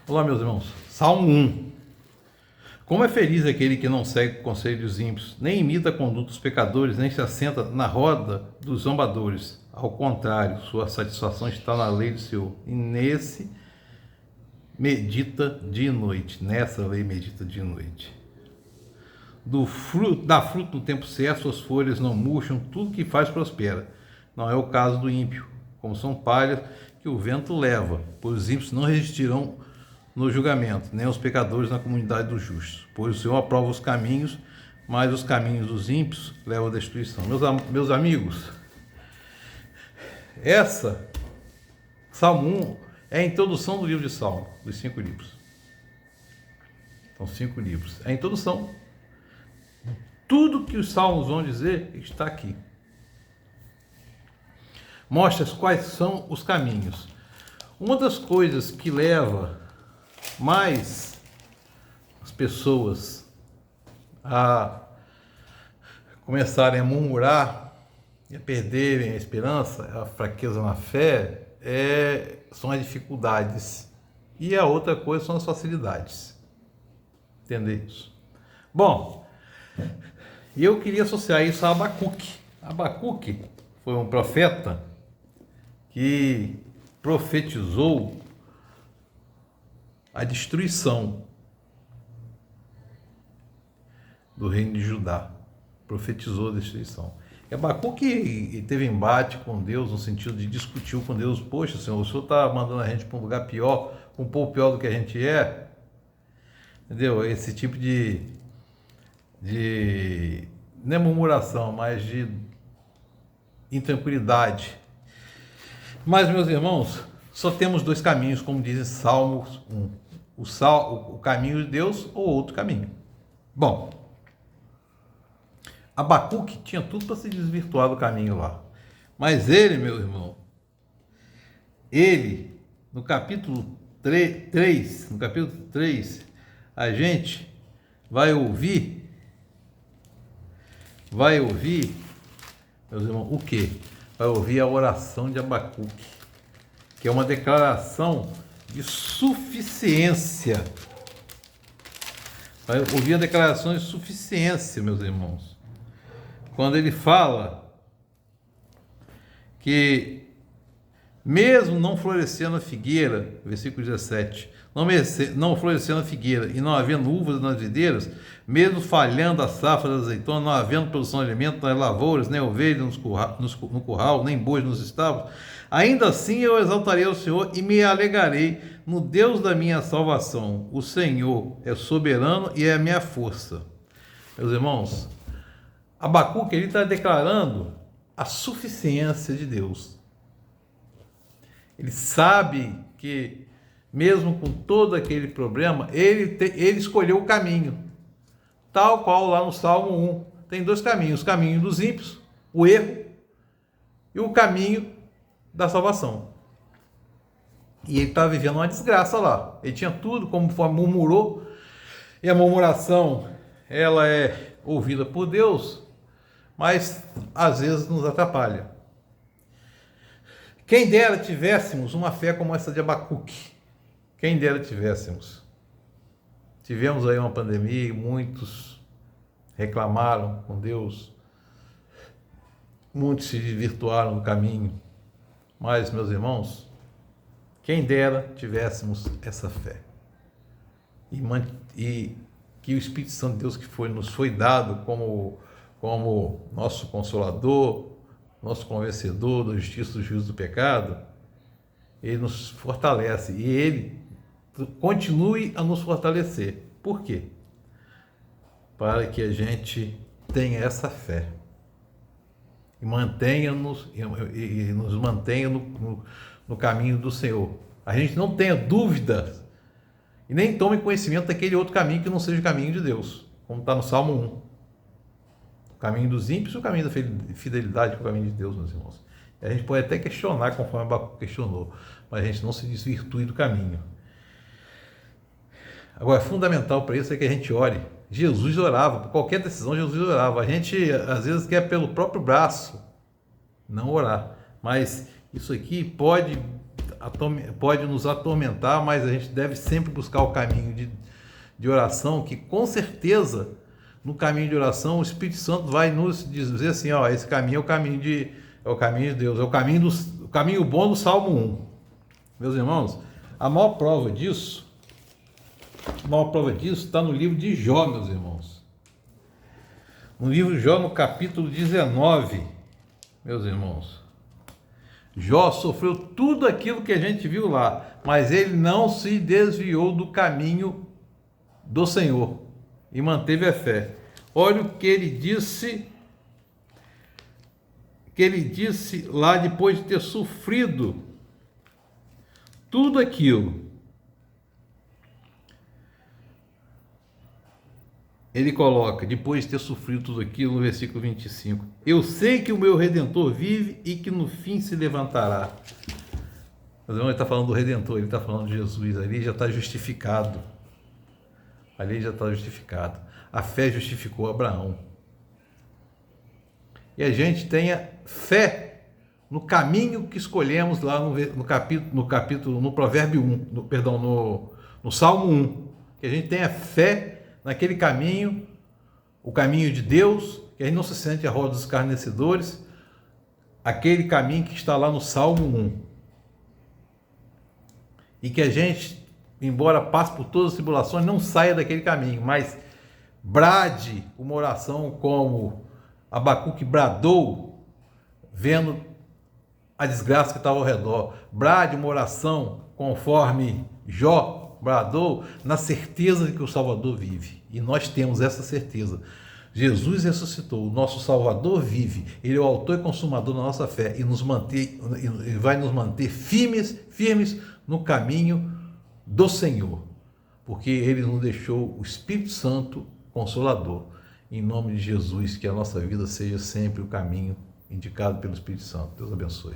Olá, meus irmãos. Salmo 1. Como é feliz aquele que não segue o conselho dos ímpios, nem imita a conduta dos pecadores, nem se assenta na roda dos zombadores. Ao contrário, sua satisfação está na lei do Senhor, e nesse medita dia e noite. Nessa lei medita dia e noite. Dá fruto no tempo certo, suas folhas não murcham, tudo que faz prospera. Não é o caso do ímpio, como são palhas que o vento leva, pois os ímpios não resistirão no julgamento, nem os pecadores na comunidade dos justos. Pois o Senhor aprova os caminhos, mas os caminhos dos ímpios levam à destruição. Meus amigos, Salmo 1, é a introdução do livro de Salmo, dos 5 livros. São 5 livros. É a introdução. Tudo que os salmos vão dizer está aqui. Mostra quais são os caminhos. Uma das coisas que leva mais as pessoas a começarem a murmurar e a perderem a esperança, a fraqueza na fé, são as dificuldades. E a outra coisa são as facilidades. Entender isso? Bom, e eu queria associar isso a Abacuque. Abacuque foi um profeta que profetizou a destruição do reino de Judá. Profetizou a destruição. E Abacuque teve embate com Deus, no sentido de discutir com Deus: poxa, Senhor, o Senhor está mandando a gente para um lugar pior, um pouco pior do que a gente é. Entendeu? Esse tipo de não é murmuração, mas de intranquilidade. Mas, meus irmãos, só temos 2 caminhos, como dizem Salmos 1. O caminho de Deus ou outro caminho. Bom, Abacuque tinha tudo para se desvirtuar do caminho lá. Mas ele, meu irmão, no capítulo 3, a gente vai ouvir, meus irmãos, o quê? Vai ouvir a oração de Abacuque, que é uma declaração de suficiência. Vai ouvir a declaração de suficiência, meus irmãos. Quando ele fala que mesmo não florescendo a figueira, versículo 17, não florescendo a figueira e não havendo uvas nas videiras, mesmo falhando a safra da azeitona, não havendo produção de alimento nas lavouras, nem ovelhas no curral, nem bois nos estábulos, ainda assim eu exaltarei ao Senhor e me alegrarei no Deus da minha salvação. O Senhor é soberano e é a minha força. Meus irmãos, Abacuque está declarando a suficiência de Deus. Ele sabe que, mesmo com todo aquele problema, ele escolheu o caminho. Tal qual lá no Salmo 1. Tem 2 caminhos: o caminho dos ímpios, o erro, e o caminho da salvação. E ele estava vivendo uma desgraça lá. Ele tinha tudo, como murmurou. E a murmuração, ela é ouvida por Deus, mas às vezes nos atrapalha. Quem dera tivéssemos uma fé como essa de Abacuque. Quem dera tivéssemos. Tivemos aí uma pandemia e muitos reclamaram com Deus. Muitos se desvirtuaram do caminho. Mas, meus irmãos, quem dera tivéssemos essa fé. E que o Espírito Santo de Deus nos foi dado como nosso consolador, nosso convencedor da justiça, do juízo do pecado, ele nos fortalece e ele continue a nos fortalecer. Por quê? Para que a gente tenha essa fé e nos mantenha no caminho do Senhor. A gente não tenha dúvidas e nem tome conhecimento daquele outro caminho que não seja o caminho de Deus, como está no Salmo 1. O caminho dos ímpios e o caminho da fidelidade com o caminho de Deus, meus irmãos. E a gente pode até questionar, conforme Abacuque questionou, mas a gente não se desvirtue do caminho. Agora, fundamental para isso é que a gente ore. Jesus orava, por qualquer decisão Jesus orava. A gente, às vezes, quer pelo próprio braço não orar, mas isso aqui pode pode nos atormentar, mas a gente deve sempre buscar o caminho de oração, que com certeza, no caminho de oração, o Espírito Santo vai nos dizer assim, ó, esse caminho é o caminho de Deus, é o caminho bom do Salmo 1. Meus irmãos, a maior prova disso está no livro de Jó, meus irmãos. No livro de Jó, no capítulo 19, meus irmãos. Jó sofreu tudo aquilo que a gente viu lá, mas ele não se desviou do caminho do Senhor e manteve a fé. Olha o que ele disse, lá depois de ter sofrido tudo aquilo. Ele coloca, depois de ter sofrido tudo aquilo, no versículo 25, eu sei que o meu Redentor vive e que no fim se levantará. Mas ele está falando do Redentor, ele está falando de Jesus, ali já está justificado. A fé justificou Abraão. E a gente tenha fé no caminho que escolhemos lá no Provérbio 1, no Salmo 1, que a gente tenha fé naquele caminho, o caminho de Deus, que a gente não se sente a roda dos escarnecedores, aquele caminho que está lá no Salmo 1. E que a gente, embora passe por todas as tribulações, não saia daquele caminho, mas brade uma oração como Abacuque bradou, vendo a desgraça que estava ao redor. Brade uma oração conforme Jó bradou, na certeza de que o Salvador vive. E nós temos essa certeza. Jesus ressuscitou, o nosso Salvador vive. Ele é o autor e consumador da nossa fé e vai nos manter firmes no caminho do Senhor, porque Ele nos deixou o Espírito Santo Consolador. Em nome de Jesus, que a nossa vida seja sempre o caminho indicado pelo Espírito Santo. Deus abençoe.